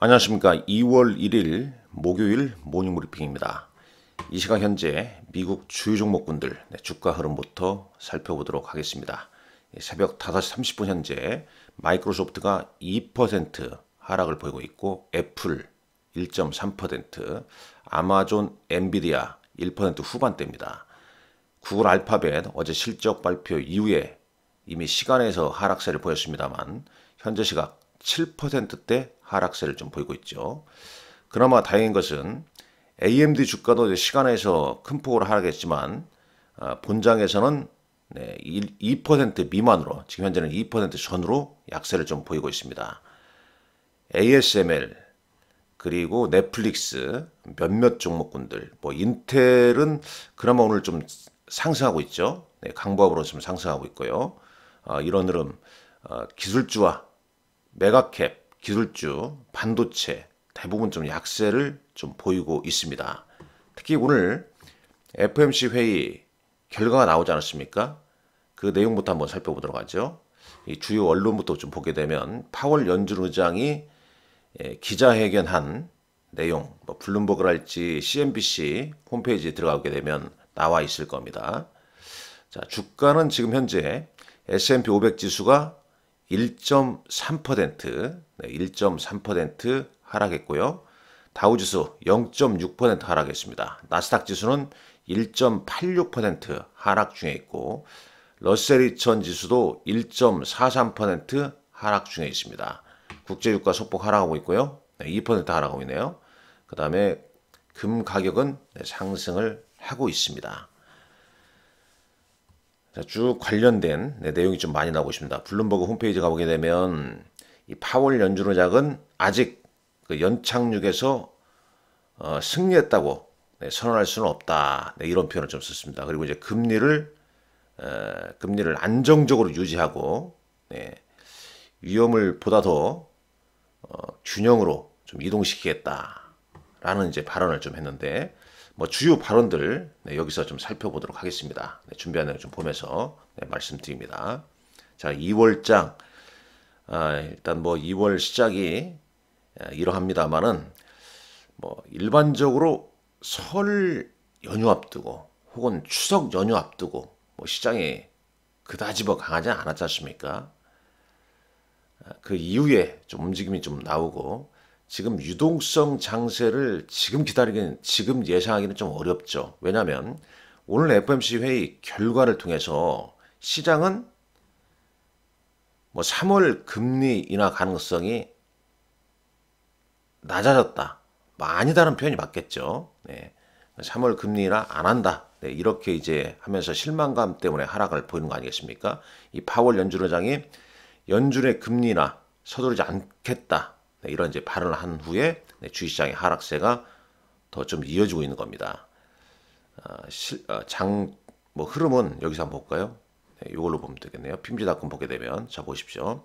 안녕하십니까. 2월 1일 목요일 모닝브리핑입니다. 이 시각 현재 미국 주요 종목군들 주가 흐름부터 살펴보도록 하겠습니다. 새벽 5시 30분 현재 마이크로소프트가 2% 하락을 보이고 있고, 애플 1.3%, 아마존, 엔비디아 1% 후반대입니다. 구글 알파벳 어제 실적 발표 이후에 이미 시간에서 하락세를 보였습니다만 현재 시각 7%대 하락세를 좀 보이고 있죠. 그나마 다행인 것은 AMD 주가도 시간에서 큰 폭으로 하락했지만 본장에서는 2% 미만으로, 지금 현재는 2% 전후로 약세를 좀 보이고 있습니다. ASML 그리고 넷플릭스 몇몇 종목군들, 인텔은 그나마 오늘 좀 상승하고 있죠. 강보합으로 좀 상승하고 있고요. 이런 흐름, 기술주와 메가캡, 기술주, 반도체 대부분 좀 약세를 좀 보이고 있습니다. 특히 오늘 FOMC 회의 결과가 나오지 않았습니까? 그 내용부터 한번 살펴보도록 하죠. 이 주요 언론부터 좀 보게 되면 파월 연준 의장이 기자회견한 내용, 블룸버그랄지 CNBC 홈페이지에 들어가게 되면 나와 있을 겁니다. 자, 주가는 지금 현재 S&P 500 지수가 1.3%, 1.3% 하락했고요. 다우지수 0.6% 하락했습니다. 나스닥 지수는 1.86% 하락 중에 있고, 러셀 2000 지수도 1.43% 하락 중에 있습니다. 국제유가 소폭 하락하고 있고요. 2% 하락하고 있네요. 그 다음에 금 가격은 상승을 하고 있습니다. 쭉 관련된 내용이 좀 많이 나오고 있습니다. 블룸버그 홈페이지 가보게 되면 이 파월 연준 의장은 아직 그 연착륙에서 승리했다고 선언할 수는 없다. 이런 표현을 좀 썼습니다. 그리고 이제 금리를 안정적으로 유지하고 위험을 보다 더 균형으로 좀 이동시키겠다라는 이제 발언을 좀 했는데, 주요 발언들 여기서 좀 살펴보도록 하겠습니다. 준비한 내용 좀 보면서 말씀드립니다. 자, 2월장 일단 2월 시작이 이러합니다만은 일반적으로 설 연휴 앞두고 혹은 추석 연휴 앞두고 시장이 그다지 강하지 않았지 않습니까? 그 이후에 좀 움직임이 좀 나오고, 지금 유동성 장세를 지금 기다리기는, 지금 예상하기는 좀 어렵죠. 왜냐하면 오늘 FOMC 회의 결과를 통해서 시장은 3월 금리 인하 가능성이 낮아졌다, 아니다는 표현이 맞겠죠. 3월 금리 인하 안 한다, 이렇게 이제 하면서 실망감 때문에 하락을 보이는 거 아니겠습니까? 이 파월 연준 의장이 연준의 금리 인하 서두르지 않겠다, 이런 이제 발언을 한 후에 주식시장의 하락세가 더 좀 이어지고 있는 겁니다. 흐름은 여기서 한번 볼까요? 이걸로 보면 되겠네요. 핌지닷컴 보게 되면, 자 보십시오.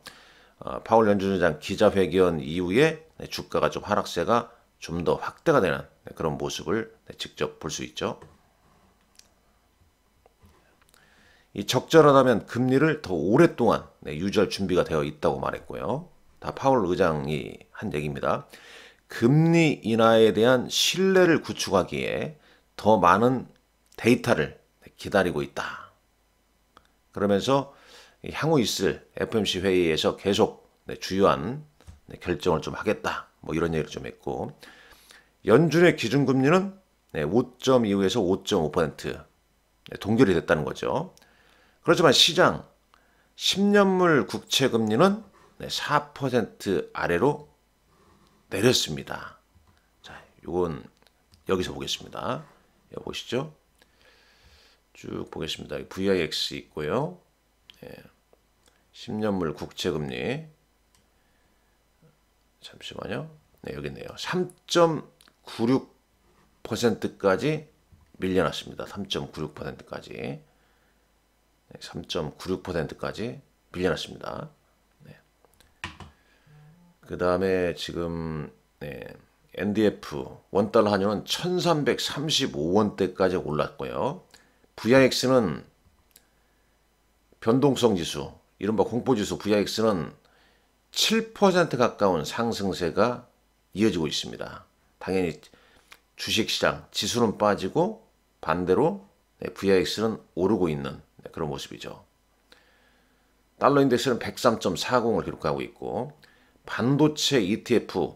파월 연준 의장 기자회견 이후에 주가가 좀 하락세가 좀 더 확대가 되는 그런 모습을 직접 볼 수 있죠. 이 적절하다면 금리를 더 오랫동안 유지할 준비가 되어 있다고 말했고요. 다 파월 의장이 한 얘기입니다. 금리 인하에 대한 신뢰를 구축하기에 더 많은 데이터를 기다리고 있다. 그러면서 향후 있을 FOMC 회의에서 계속 주요한 결정을 좀 하겠다, 이런 얘기를 좀 했고, 연준의 기준금리는 5.25에서 5.5% 동결이 됐다는 거죠. 그렇지만 시장 10년물 국채금리는 4% 아래로 내렸습니다. 자, 이건 여기서 보겠습니다. 여기 보시죠. 쭉 보겠습니다. VIX 있고요. 10년물 국채금리, 잠시만요. 여기 있네요. 3.96%까지 밀려났습니다. 3.96%까지. 3.96%까지 밀려났습니다. 그 다음에 지금 NDF 원달러 환율은 1335원대까지 올랐고요. VIX는 변동성 지수, 이른바 공포지수 VIX는 7% 가까운 상승세가 이어지고 있습니다. 당연히 주식시장 지수는 빠지고 반대로 VIX는 오르고 있는 그런 모습이죠. 달러 인덱스는 103.40을 기록하고 있고 반도체 ETF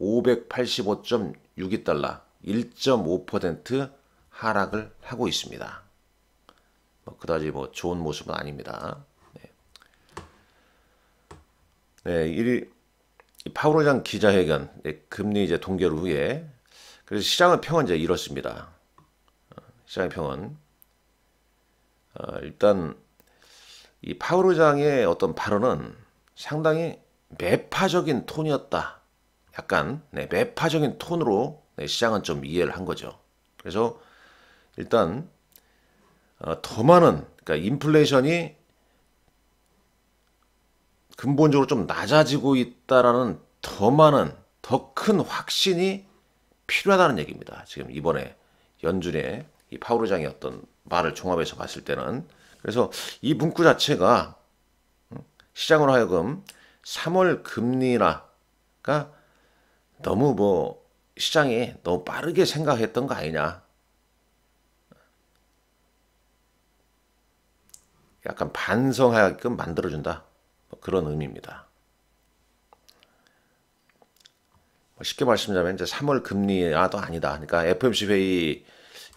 585.62달러 1.5% 하락을 하고 있습니다. 그다지 좋은 모습은 아닙니다. 이 파월 의장 기자회견, 금리 이제 동결 후에 그래서 시장의 평은 이제 이렇습니다. 시장의 평은 일단 이 파월 의장의 어떤 발언은 상당히 매파적인 톤이었다. 약간 매파적인 톤으로 시장은 좀 이해를 한 거죠. 그래서 일단 더 많은 그러니까 인플레이션이 근본적으로 좀 낮아지고 있다라는 더 많은 더 큰 확신이 필요하다는 얘기입니다. 지금 이번에 연준의 이 파월 의장의 어떤 말을 종합해서 봤을 때는 그래서 이 문구 자체가 시장으로 하여금 3월 금리가 너무 시장이 너무 빠르게 생각했던 거 아니냐. 약간 반성하게끔 만들어준다. 그런 의미입니다. 쉽게 말씀드리면 이제 3월 금리도 아니다. 그러니까 FOMC 회의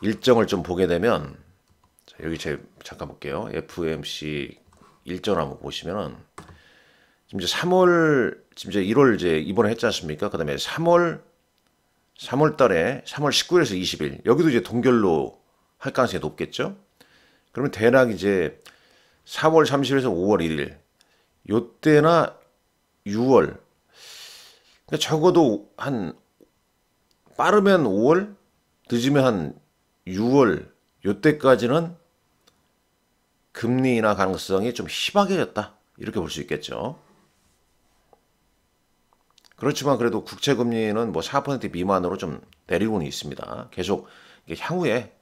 일정을 좀 보게 되면 여기 잠깐 볼게요. FOMC 일정을 한번 보시면은 지금 이제 3월 지금 이제 1월 이제 이번에 했지 않습니까? 그다음에 3월 달에 3월 19일에서 20일 여기도 이제 동결로 할 가능성이 높겠죠? 그러면 대략 이제 4월 30일에서 5월 1일 요때나 6월 그러니까 적어도 한 빠르면 5월 늦으면 한 6월 요때까지는 금리 인하 가능성이 좀 희박해졌다 이렇게 볼 수 있겠죠. 그렇지만 그래도 국채금리는 4% 미만으로 좀 내리고는 있습니다. 계속 향후에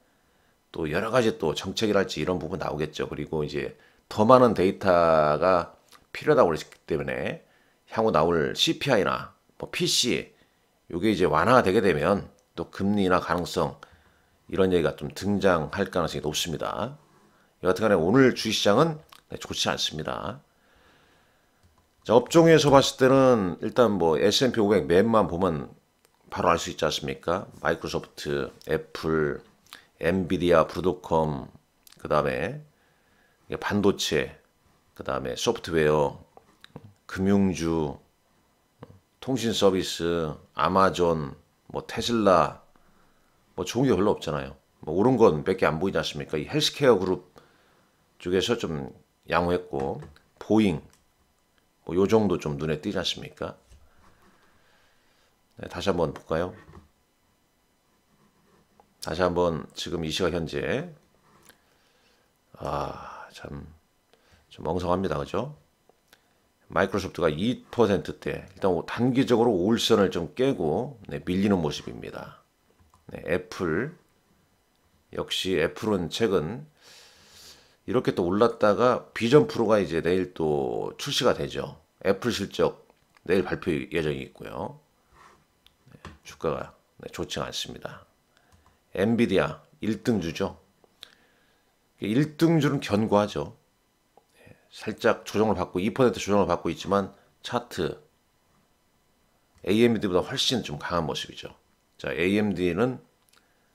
또 여러 가지 또 정책이랄지 이런 부분 나오겠죠. 그리고 이제 더 많은 데이터가 필요하다고 그랬기 때문에 향후 나올 CPI나 PC 이게 이제 완화가 되게 되면 또 금리 인하 가능성 이런 얘기가 좀 등장할 가능성이 높습니다. 여하튼간에 오늘 주식시장은 좋지 않습니다. 자, 업종에서 봤을 때는 일단 S&P 500 맵만 보면 바로 알 수 있지 않습니까? 마이크로소프트, 애플, 엔비디아, 브로드컴, 그 다음에 반도체, 그 다음에 소프트웨어, 금융주, 통신 서비스, 아마존, 테슬라, 좋은 게 별로 없잖아요. 오른 건 몇 개 안 보이지 않습니까? 이 헬스케어 그룹 쪽에서 좀 양호했고, 보잉, 요 정도 좀 눈에 띄지 않습니까? 네, 다시 한번 볼까요? 다시 한번 지금 이 시각 현재 참 좀 멍성합니다. 그죠? 마이크로소프트가 2%대 일단 단기적으로 5일선을 좀 깨고 밀리는 모습입니다. 애플 역시 애플은 최근 이렇게 또 올랐다가 비전 프로가 이제 내일 또 출시가 되죠. 애플 실적 내일 발표 예정이 있고요. 주가가 좋지 않습니다. 엔비디아 1등주죠. 1등주는 견고하죠. 살짝 조정을 받고 2% 조정을 받고 있지만 차트 AMD보다 훨씬 좀 강한 모습이죠. 자, AMD는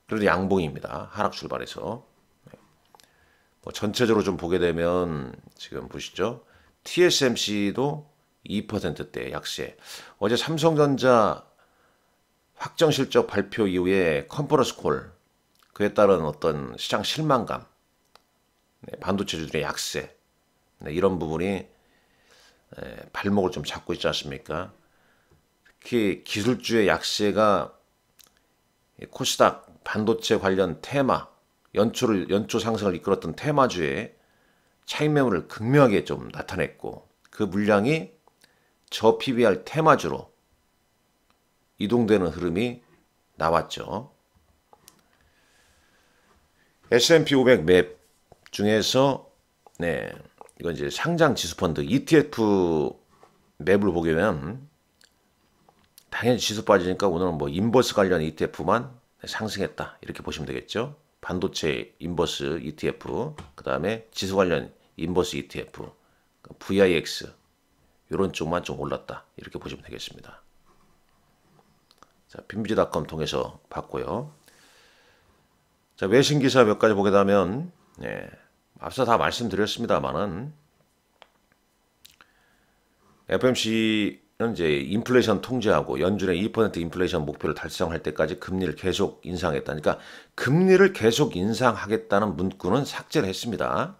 그래도 양봉입니다. 하락 출발해서 전체적으로 좀 보게 되면 지금 보시죠. TSMC도 2%대 약세. 어제 삼성전자 확정 실적 발표 이후에 컨퍼런스 콜 그에 따른 어떤 시장 실망감, 반도체주들의 약세 이런 부분이 발목을 좀 잡고 있지 않습니까? 특히 기술주의 약세가 코스닥 반도체 관련 테마 연초 상승을 이끌었던 테마주의 차익 매물을 극명하게 좀 나타냈고 그 물량이 저 PBR 테마주로 이동되는 흐름이 나왔죠. S&P 500 맵 중에서 이건 이제 상장 지수 펀드 ETF 맵을 보게 되면 당연히 지수 빠지니까 오늘은 뭐 인버스 관련 ETF만 상승했다. 이렇게 보시면 되겠죠. 반도체 인버스 ETF, 그 다음에 지수 관련 인버스 ETF, VIX 이런 쪽만 좀 올랐다. 이렇게 보시면 되겠습니다. 자, 빈비지닷컴 통해서 봤고요. 자, 외신 기사 몇 가지 보게 되면 앞서 다 말씀드렸습니다만은 FOMC는 이제 인플레이션 통제하고 연준의 2% 인플레이션 목표를 달성할 때까지 금리를 계속 인상했다. 그러니까 금리를 계속 인상하겠다는 문구는 삭제를 했습니다.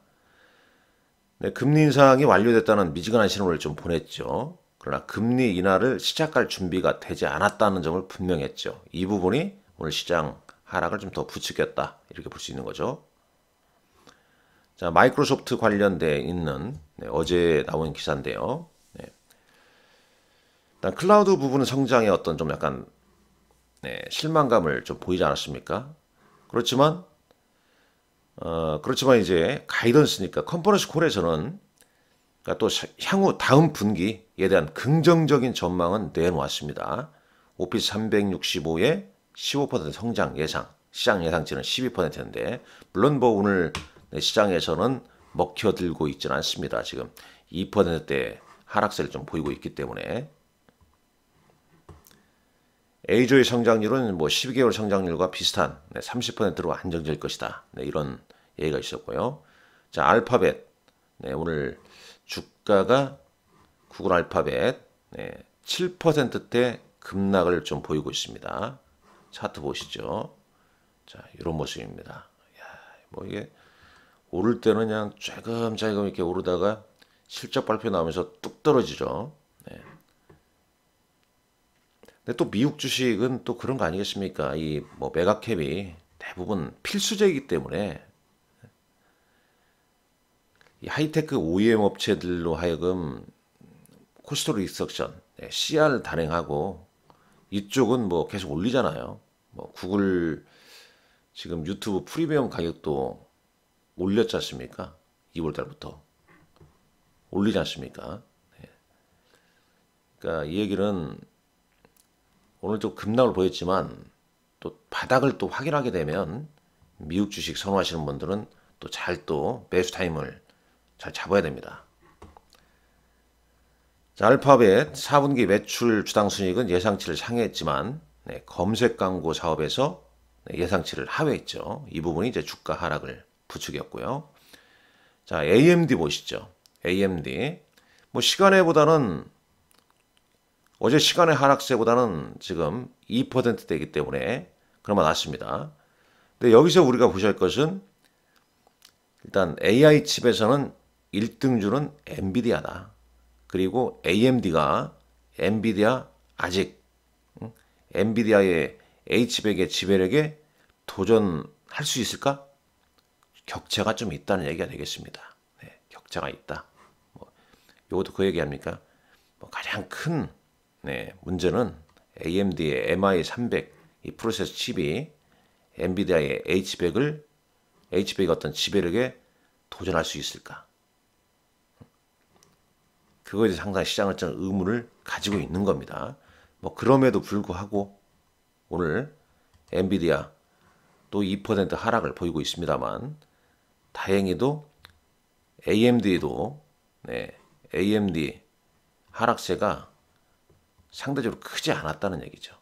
네, 금리 인상이 완료됐다는 미지근한 신호를 좀 보냈죠. 그러나 금리 인하를 시작할 준비가 되지 않았다는 점을 분명했죠. 이 부분이 오늘 시장 하락을 좀 더 부추겼다. 이렇게 볼 수 있는 거죠. 자, 마이크로소프트 관련돼 있는 어제 나온 기사인데요. 일단 클라우드 부분은 성장의 어떤 좀 약간 실망감을 좀 보이지 않았습니까? 그렇지만 이제 가이던스니까 컨퍼런스 콜에서는 그러니까 또 향후 다음 분기에 대한 긍정적인 전망은 내놓았습니다. 오피스 365의 15% 성장 예상, 시장 예상치는 12%인데 물론 뭐 오늘 시장에서는 먹혀들고 있지는 않습니다. 지금 2%대 하락세를 좀 보이고 있기 때문에 A조의 성장률은 뭐 12개월 성장률과 비슷한 30%로 안정될 것이다. 이런 얘기가 있었고요. 자, 알파벳 오늘 주가가 구글 알파벳 7%대 급락을 좀 보이고 있습니다. 차트 보시죠. 자, 이런 모습입니다. 야, 뭐 이게 오를 때는 그냥 쬐금쬐금 이렇게 오르다가 실적 발표 나오면서 뚝 떨어지죠. 근데 또 미국 주식은 또 그런 거 아니겠습니까? 이 뭐 메가캡이 대부분 필수적이기 때문에 이 하이테크 OEM 업체들로 하여금 코스트 리덕션, CR 단행하고 이쪽은 뭐 계속 올리잖아요. 뭐 구글 지금 유튜브 프리미엄 가격도 올렸지 않습니까? 2월 달부터 올리지 않습니까? 그러니까 이 얘기는 오늘 좀 급락을 보였지만 또 바닥을 또 확인하게 되면 미국 주식 선호하시는 분들은 또 잘 또 매수 타임을 잘 잡아야 됩니다. 자, 알파벳 4분기 매출 주당 순이익은 예상치를 상회했지만 검색 광고 사업에서 예상치를 하회했죠. 이 부분이 이제 주가 하락을 부추겼고요. 자, AMD 보시죠. AMD 뭐 시간외보다는 어제 시간의 하락세보다는 지금 2%대이기 때문에 그나마 낫습니다. 근데 여기서 우리가 보셔야 할 것은 일단 AI 칩에서는 1등주는 엔비디아다. 그리고 AMD가 엔비디아 아직 엔비디아의 H백의 지배력에 도전할 수 있을까? 격차가 좀 있다는 얘기가 되겠습니다. 격차가 있다. 뭐, 이것도 그 얘기합니까? 뭐 가장 큰 문제는 AMD의 MI300 이 프로세서 칩이 엔비디아의 H백의 어떤 지배력에 도전할 수 있을까? 그거에 대해서 상당히 시장은 좀 의문을 가지고 있는 겁니다. 뭐 그럼에도 불구하고 오늘 엔비디아 또 2% 하락을 보이고 있습니다만 다행히도 AMD도 AMD 하락세가 상대적으로 크지 않았다는 얘기죠.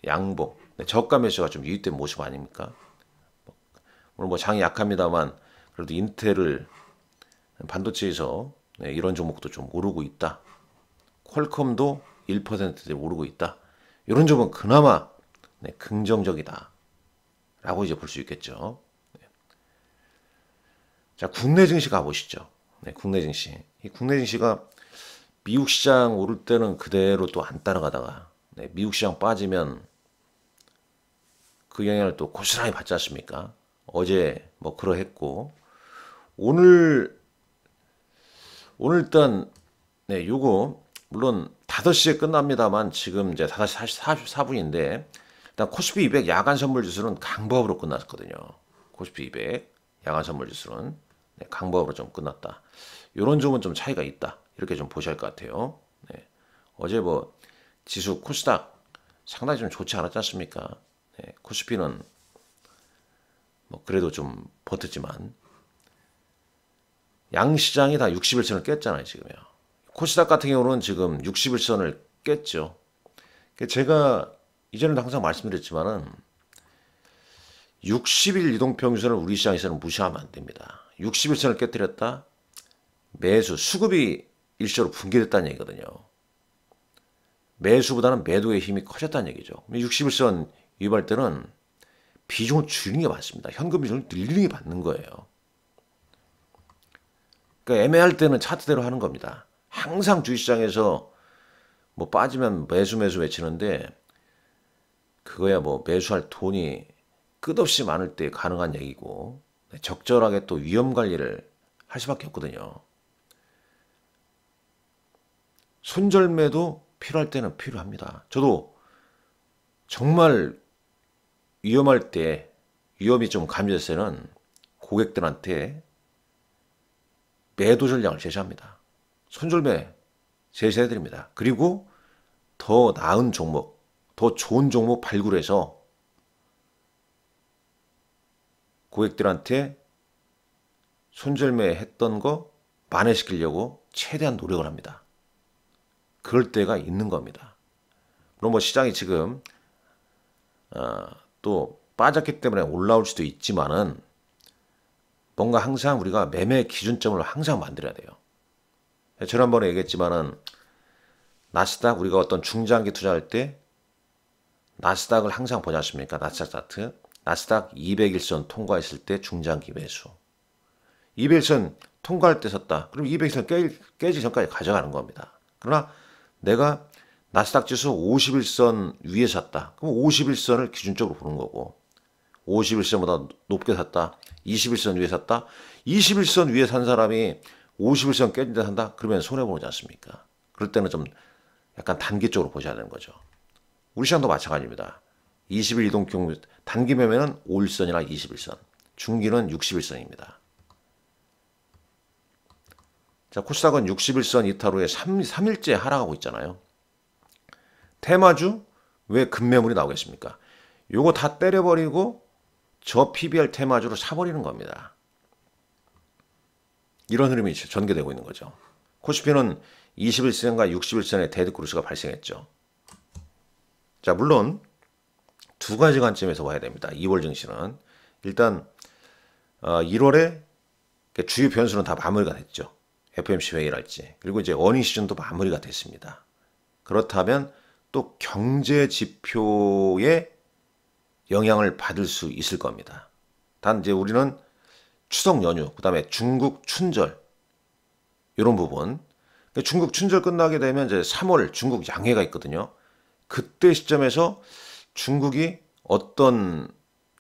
양봉, 저가 매수가 좀 유입된 모습 아닙니까? 오늘 뭐 장이 약합니다만 그래도 인텔을 반도체에서 이런 종목도 좀 오르고 있다. 퀄컴도 1%대 오르고 있다. 이런 점은 그나마 긍정적이다. 라고 이제 볼 수 있겠죠. 자, 국내 증시 가보시죠. 국내 증시. 이 국내 증시가 미국 시장 오를 때는 그대로 또 안 따라가다가 미국 시장 빠지면 그 영향을 또 고스란히 받지 않습니까? 어제 뭐 그러했고 오늘 일단 요거 물론 5시에 끝납니다만 지금 이제 5시 44분인데 일단 코스피 200 야간 선물 지수는 강보합으로 끝났거든요. 코스피 200 야간 선물 지수는 강보합으로 좀 끝났다. 이런 점은 좀 차이가 있다. 이렇게 좀 보셔야 할 것 같아요. 어제 뭐 지수 코스닥 상당히 좀 좋지 않았지 않습니까? 네, 코스피는 뭐 그래도 좀 버텼지만 양시장이 다 61선을 깼잖아요, 지금요. 코스닥 같은 경우는 지금 61선을 깼죠. 제가 이전에도 항상 말씀드렸지만은 60일 이동평균선을 우리 시장에서는 무시하면 안 됩니다. 61선을 깨뜨렸다. 매수, 수급이 일시적으로 붕괴됐다는 얘기거든요. 매수보다는 매도의 힘이 커졌다는 얘기죠. 61선 위반할 때는 비중을 줄이는 게 맞습니다. 현금 비중을 늘리는 게 맞는 거예요. 그러니까 애매할 때는 차트대로 하는 겁니다. 항상 주식시장에서 뭐 빠지면 매수 외치는데 그거야 뭐 매수할 돈이 끝없이 많을 때 가능한 얘기고 적절하게 또 위험 관리를 할 수밖에 없거든요. 손절매도 필요할 때는 필요합니다. 저도 정말 위험할 때 위험이 좀 감지됐을 때는 고객들한테 매도 전략을 제시합니다. 손절매 제시해드립니다. 그리고 더 나은 종목, 더 좋은 종목 발굴해서 고객들한테 손절매 했던 거 만회시키려고 최대한 노력을 합니다. 그럴 때가 있는 겁니다. 물론 뭐 시장이 지금 또 빠졌기 때문에 올라올 수도 있지만은 뭔가 항상 우리가 매매 기준점을 항상 만들어야 돼요. 지난번에 얘기했지만은 나스닥 우리가 어떤 중장기 투자할 때 나스닥을 항상 보지 않습니까? 나스닥 차트. 나스닥 200일선 통과했을 때 중장기 매수. 200일선 통과할 때 샀다. 그럼 200일선 깨지 전까지 가져가는 겁니다. 그러나 내가 나스닥 지수 51선 위에 샀다. 그럼 51선을 기준적으로 보는 거고 51선보다 높게 샀다. 21선 위에 샀다. 21선 위에 산 사람이 51선 깨진 데 산다. 그러면 손해보지 않습니까? 그럴 때는 좀 약간 단기적으로 보셔야 되는 거죠. 우리 시장도 마찬가지입니다. 20일 이동평균 단기 매매는 5일선이나 21선, 중기는 61선입니다. 자, 코스닥은 61선 이탈 후에 3일째 하락하고 있잖아요. 테마주 왜 급매물이 나오겠습니까? 요거 다 때려버리고 저 PBR 테마주로 사버리는 겁니다. 이런 흐름이 전개되고 있는 거죠. 코스피는 21선과 61선의 데드크루스가 발생했죠. 자, 물론 두 가지 관점에서 봐야 됩니다. 2월 증시는 일단 1월에 주요 변수는 다 마무리가 됐죠. FOMC 회의랄지 그리고 이제 어닝 시즌도 마무리가 됐습니다. 그렇다면 또 경제 지표에 영향을 받을 수 있을 겁니다. 단 이제 우리는 추석 연휴, 그다음에 중국 춘절 이런 부분. 중국 춘절 끝나게 되면 이제 3월 중국 양해가 있거든요. 그때 시점에서 중국이 어떤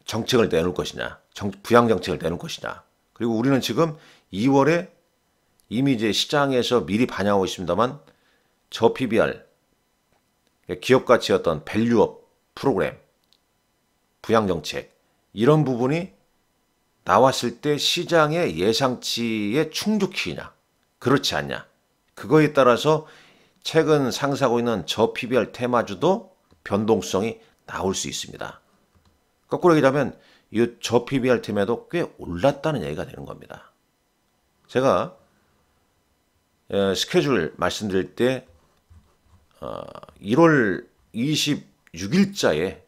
정책을 내놓을 것이냐, 부양 정책을 내놓을 것이냐. 그리고 우리는 지금 2월에 이미 이제 시장에서 미리 반영하고 있습니다만 저 PBR 기업 가치였던 밸류업 프로그램, 부양 정책 이런 부분이 나왔을 때 시장의 예상치에 충족히냐, 그렇지 않냐. 그거에 따라서 최근 상승하고 있는 저 PBR 테마주도 변동성이 나올 수 있습니다. 거꾸로 얘기하면 이 저 PBR 테마도 꽤 올랐다는 얘기가 되는 겁니다. 제가 스케줄 말씀드릴 때 1월 26일자에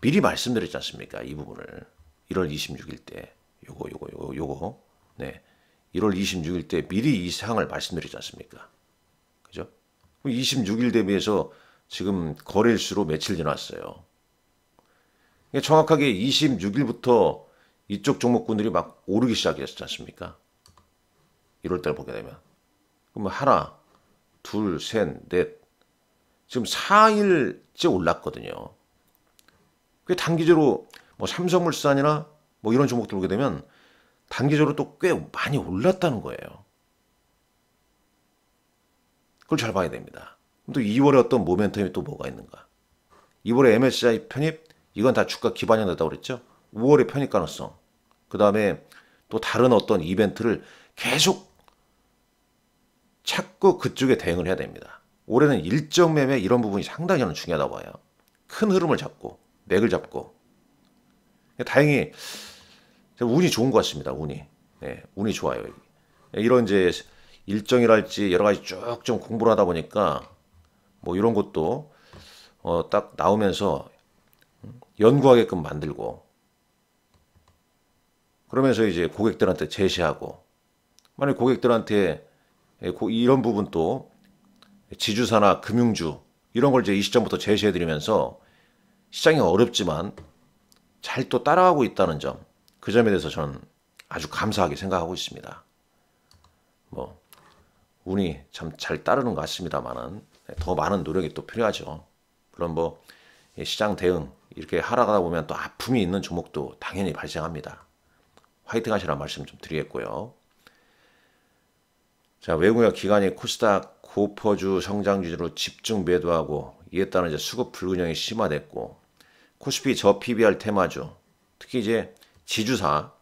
미리 말씀드렸지 않습니까? 이 부분을 1월 26일 때 요거 네 1월 26일 때 미리 이 사항을 말씀드리지 않습니까? 그죠? 26일 대비해서 지금 거래일수로 며칠 지났어요. 정확하게 26일부터 이쪽 종목군들이 막 오르기 시작했지 않습니까? 1월달 보게 되면. 그럼 하나, 둘, 셋, 넷. 지금 4일째 올랐거든요. 꽤 단기적으로 뭐 삼성물산이나 뭐 이런 종목들 보게 되면 단기적으로 또 꽤 많이 올랐다는 거예요. 그걸 잘 봐야 됩니다. 또 2월에 어떤 모멘텀이 또 뭐가 있는가. 2월에 MSCI 편입, 이건 다 주가 기반이 된다고 그랬죠. 5월에 편입 가능성. 그 다음에 또 다른 어떤 이벤트를 계속 찾고 그쪽에 대응을 해야 됩니다. 올해는 일정 매매 이런 부분이 상당히 저는 중요하다고 봐요. 큰 흐름을 잡고 맥을 잡고 다행히 운이 좋은 것 같습니다. 운이. 네, 운이 좋아요. 이런 이제 일정이랄지 여러 가지 쭉 좀 공부를 하다 보니까 뭐 이런 것도 딱 나오면서 연구하게끔 만들고 그러면서 이제 고객들한테 제시하고 만약 고객들한테 이런 부분 또 지주사나 금융주 이런 걸 이제 이 시점부터 제시해드리면서 시장이 어렵지만 잘 또 따라가고 있다는 점, 그 점에 대해서 저는 아주 감사하게 생각하고 있습니다. 뭐 운이 참 잘 따르는 것 같습니다만은 더 많은 노력이 또 필요하죠. 그럼 뭐 시장 대응 이렇게 하락하다 보면 또 아픔이 있는 종목도 당연히 발생합니다. 화이팅 하시라는 말씀 좀 드리겠고요. 자, 외국인과 기관이 코스닥 고퍼주 성장주로 집중 매도하고 이에 따른 이제 수급 불균형이 심화됐고 코스피 저 PBR 테마주 특히 이제 지주사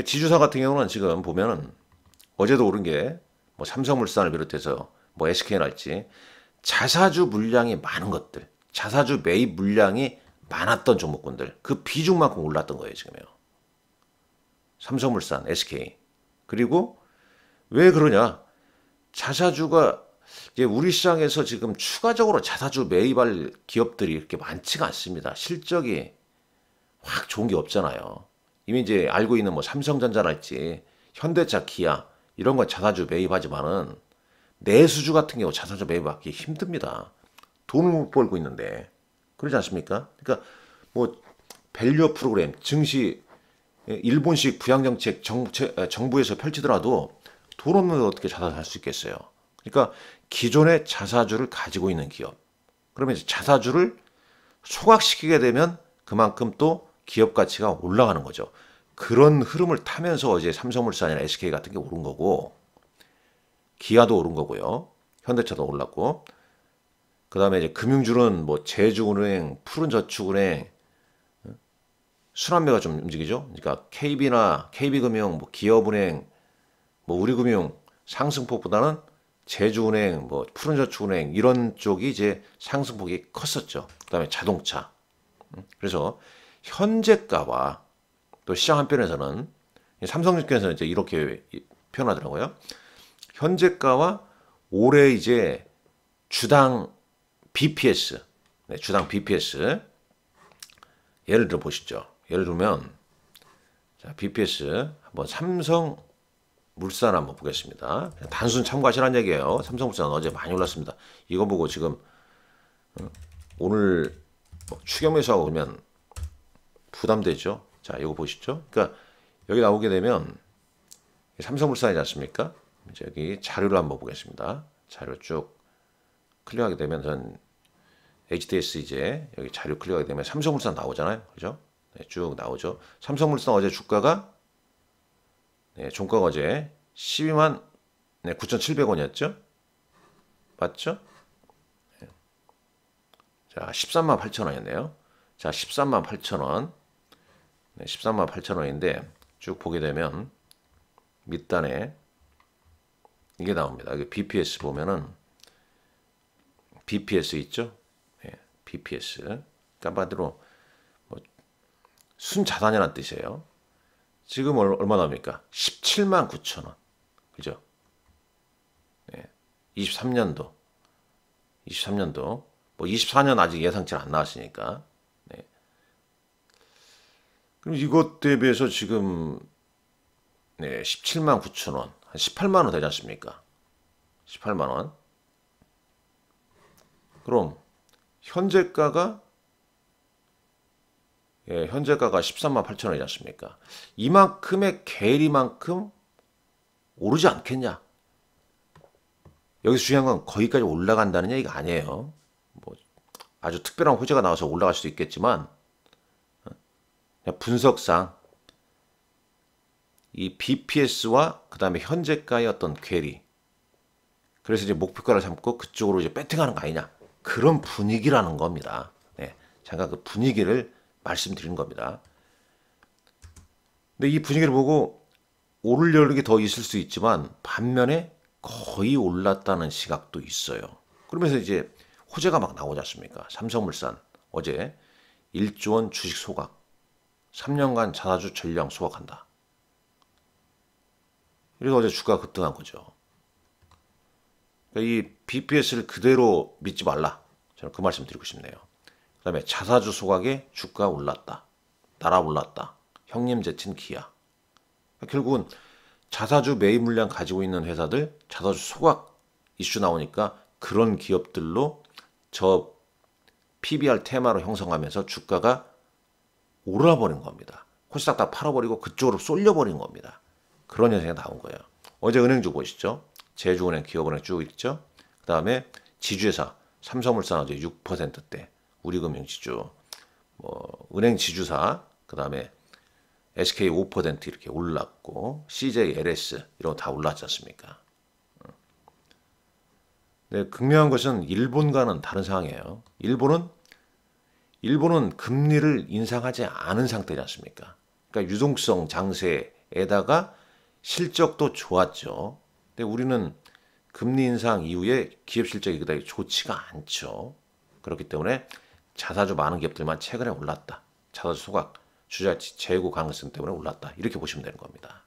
지주사 같은 경우는 지금 보면은 어제도 오른 게 뭐 삼성물산을 비롯해서 뭐 SK랄지 자사주 물량이 많은 것들 자사주 매입 물량이 많았던 종목군들 그 비중만큼 올랐던 거예요 지금요. 삼성물산, SK 그리고 왜 그러냐 자사주가 이제 우리 시장에서 지금 추가적으로 자사주 매입할 기업들이 이렇게 많지가 않습니다. 실적이 확 좋은 게 없잖아요. 이미 이제 알고 있는 뭐 삼성전자랄지 현대차, 기아 이런 건 자사주 매입하지만은 내수주 같은 경우 자사주 매입하기 힘듭니다. 돈을 못 벌고 있는데 그러지 않습니까? 그러니까 뭐 밸류업 프로그램 증시 일본식 부양정책 정부에서 펼치더라도 돈 없는데 어떻게 자사주 할 수 있겠어요? 그러니까 기존의 자사주를 가지고 있는 기업 그러면 이제 자사주를 소각시키게 되면 그만큼 또 기업 가치가 올라가는 거죠. 그런 흐름을 타면서 어제 삼성물산이나 SK 같은 게 오른 거고 기아도 오른 거고요. 현대차도 올랐고 그 다음에 이제 금융주는 뭐 제주은행, 푸른저축은행 순환매가 좀 움직이죠. 그러니까 KB나 KB금융, 뭐 기업은행, 뭐 우리금융 상승폭보다는 제주은행, 뭐 푸른저축은행 이런 쪽이 이제 상승폭이 컸었죠. 그다음에 자동차. 그래서 현재가와 또 시장 한편에서는 삼성증권에서는 이제 이렇게 표현하더라고요. 현재가와 올해 이제 주당 BPS, 주당 BPS 예를 들어 보시죠. 예를 들면 자, BPS 한번 삼성물산 한번 보겠습니다. 단순 참고하시라는 얘기예요. 삼성물산 어제 많이 올랐습니다. 이거 보고 지금 오늘 추격 매수하고 그러면 부담되죠. 자, 이거 보시죠. 그러니까 여기 나오게 되면 삼성물산이지 않습니까? 이제 여기 자료를 한번 보겠습니다. 자료 쭉 클릭하게 되면 전 HTS 이제 여기 자료 클릭하게 되면 삼성물산 나오잖아요. 그죠? 네, 쭉 나오죠. 삼성물산 어제 주가가 종가가 어제 12만 9,700원이었죠? 맞죠? 네. 자, 13만 8천원이었네요. 자, 13만 8천원. 13만 8천원인데 쭉 보게 되면 밑단에 이게 나옵니다. 여기 BPS 보면은 BPS 있죠? 네, BPS. 깜빡이로 뭐 순자산이라는 뜻이에요. 지금 얼마 나옵니까? 17만 9천원. 그죠? 네, 23년도. 뭐 24년 아직 예상치 안 나왔으니까. 네. 그럼 이것 대비해서 지금 17만 9천원. 한 18만 원 되지 않습니까? 18만 원. 그럼 현재가가 13만 8천 원이지 않습니까? 이만큼의 괴리만큼 오르지 않겠냐? 여기서 중요한 건 거기까지 올라간다는 얘기가 아니에요. 뭐 아주 특별한 호재가 나와서 올라갈 수도 있겠지만 그냥 분석상 이 BPS와 그 다음에 현재가의 어떤 괴리 그래서 이제 목표가를 삼고 그쪽으로 이제 배팅하는 거 아니냐 그런 분위기라는 겁니다. 네, 잠깐 그 분위기를 말씀드리는 겁니다. 근데 이 분위기를 보고 오를 여력이 더 있을 수 있지만 반면에 거의 올랐다는 시각도 있어요. 그러면서 이제 호재가 막 나오지 않습니까? 삼성물산 어제 1조 원 주식 소각, 3년간 자사주 전량 소각한다. 그래서 어제 주가가 급등한 거죠. 그러니까 이 BPS를 그대로 믿지 말라. 저는 그 말씀 드리고 싶네요. 그 다음에 자사주 소각에 주가 올랐다. 날아올랐다. 형님 제친 기아. 그러니까 결국은 자사주 매입 물량 가지고 있는 회사들 자사주 소각 이슈 나오니까 그런 기업들로 저 PBR 테마로 형성하면서 주가가 올라버린 겁니다. 코스닥 다 팔아버리고 그쪽으로 쏠려버린 겁니다. 그런 현상이 나온 거예요. 어제 은행주 보시죠. 제주은행, 기업은행 쭉 있죠. 그 다음에 지주회사, 삼성물산 어제 6%대, 우리금융지주, 은행 지주사, 그 다음에 SK 5% 이렇게 올랐고, CJ, LS 이런 거 다 올랐지 않습니까? 네, 극명한 것은 일본과는 다른 상황이에요. 일본은 금리를 인상하지 않은 상태지 않습니까? 그러니까 유동성 장세에다가 실적도 좋았죠. 근데 우리는 금리 인상 이후에 기업 실적이 그다지 좋지가 않죠. 그렇기 때문에 자사주 많은 기업들만 최근에 올랐다. 자사주 소각, 주저가치 재고 가능성 때문에 올랐다. 이렇게 보시면 되는 겁니다.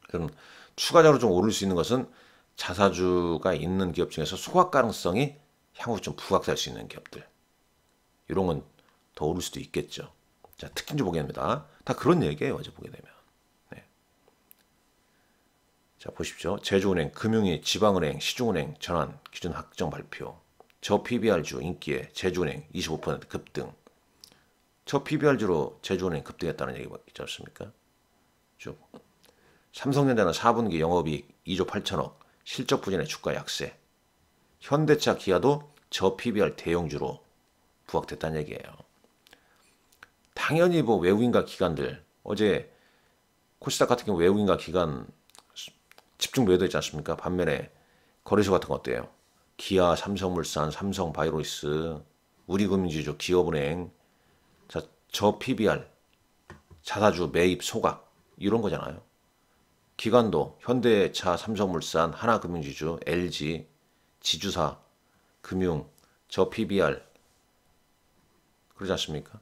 그럼 추가적으로 좀 오를 수 있는 것은 자사주가 있는 기업 중에서 소각 가능성이 향후 좀 부각될 수 있는 기업들. 이런 건 더 오를 수도 있겠죠. 자, 특징주 보겠습니다. 다 그런 얘기예요. 어제 보게 되면. 네. 자, 보십시오. 제주은행, 금융위, 지방은행, 시중은행 전환 기준 확정 발표. 저 PBR주 인기에 제주은행 25% 급등. 저 PBR주로 제주은행 급등했다는 얘기 있지 않습니까? 쭉. 삼성전자는 4분기 영업이익 2조 8천억, 실적 부진의 주가 약세. 현대차, 기아도 저 PBR 대형주로 부각됐다는 얘기예요. 당연히 뭐 외국인과 기관들, 어제 코스닥 같은 경우 외국인과 기관 집중 매도했지 않습니까? 반면에 거래소 같은 거 어때요? 기아, 삼성물산, 삼성바이오로스, 우리금융지주, 기업은행, 자, 저 PBR, 자사주 매입 소각 이런 거잖아요. 기관도 현대차, 삼성물산, 하나금융지주, LG, 지주사, 금융, 저 PBR 그러지 않습니까?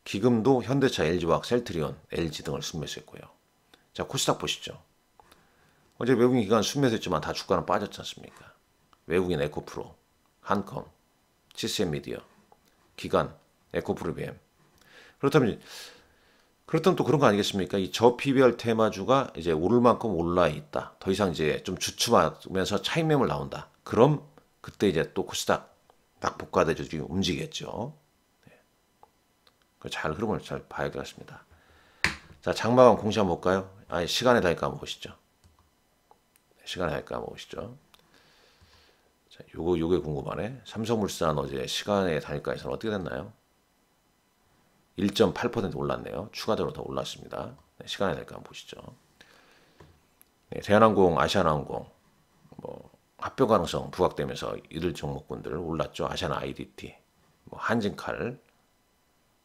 기금도 현대차, LG화학, 셀트리온, LG 등을 순매수했고요. 자, 코스닥 보시죠. 어제 외국인 기관 순매수했지만 다 주가는 빠졌지 않습니까? 외국인 에코프로, 한컴, CCN미디어, 기관, 에코프로비엠. 그렇다면 또 그런 거 아니겠습니까? 이 저 PBR 테마주가 이제 오를 만큼 올라 있다. 더 이상 이제 좀 주춤하면서 차익 매물 나온다. 그럼 그때 이제 또 코스닥 낙폭과대주들이 움직이겠죠. 잘 흐름을 잘 봐야 되겠습니다. 자, 장마감 공시 한번 볼까요? 시간에 다니까 한번 보시죠. 시간에 다니까 한번 보시죠. 자, 요게 궁금하네. 삼성물산 어제 시간에 다니까에서는 어떻게 됐나요? 1.8% 올랐네요. 추가적으로 더 올랐습니다. 네, 시간에 다니까 한번 보시죠. 네, 대한항공, 아시아나항공 합병 가능성 부각되면서 이들 종목군들 올랐죠. 아시아나 IDT, 한진칼,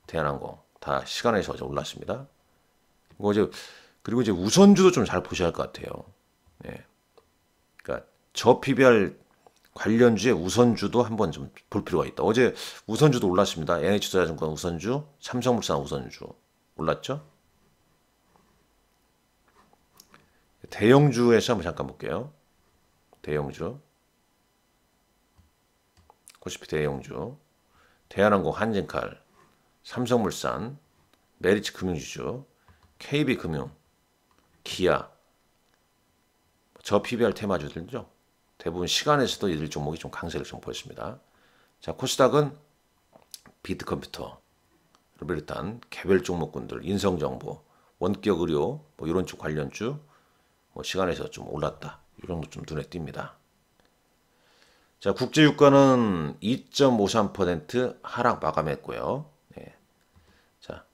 대한항공 다 시간에서 어제 올랐습니다. 그리고 이제 우선주도 좀 잘 보셔야 할 것 같아요. 네. 그러니까 저 PBR 관련주의 우선주도 한번 좀 볼 필요가 있다. 어제 우선주도 올랐습니다. NH투자증권 우선주, 삼성물산 우선주 올랐죠? 대형주에서 한번 잠깐 볼게요. 대형주, 코스피 대형주, 대한항공, 한진칼, 삼성물산, 메리츠 금융지주, KB금융, 기아, 저 PBR 테마주들죠. 대부분 시간에서도 이들 종목이 좀 강세를 좀 보였습니다. 자, 코스닥은 비트컴퓨터, 비롯한 개별 종목군들, 인성정보, 원격의료 이런 쪽 관련주 시간에서 좀 올랐다. 이런 거 좀 눈에 띕니다. 자, 국제유가는 2.53% 하락 마감했고요. 네. 자,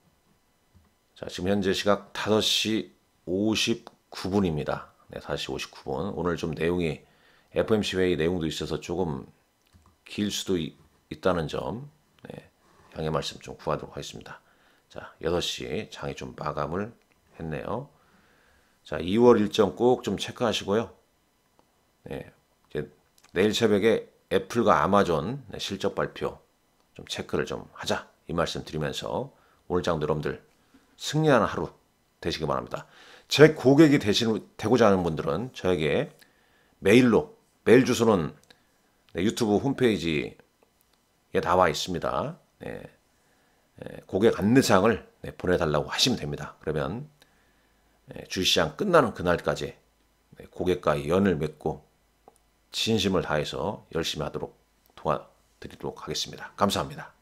지금 현재 시각 5시 59분입니다. 네, 5시 59분. 오늘 좀 내용이 FOMC 회의 내용도 있어서 조금 길 수도 있다는 점 양해 말씀 좀 구하도록 하겠습니다. 자, 6시 장이 좀 마감을 했네요. 자, 2월 일정 꼭 좀 체크하시고요. 네, 이제 내일 새벽에 애플과 아마존 실적 발표 좀 체크를 좀 하자, 이 말씀 드리면서 오늘 장도 여러분들 승리하는 하루 되시기 바랍니다. 제 고객이 되고자 하는 분들은 저에게 메일로, 메일 주소는 유튜브 홈페이지에 나와 있습니다. 고객 안내사항을 보내달라고 하시면 됩니다. 그러면 주식시장 끝나는 그날까지 고객과 연을 맺고 진심을 다해서 열심히 하도록 도와드리도록 하겠습니다. 감사합니다.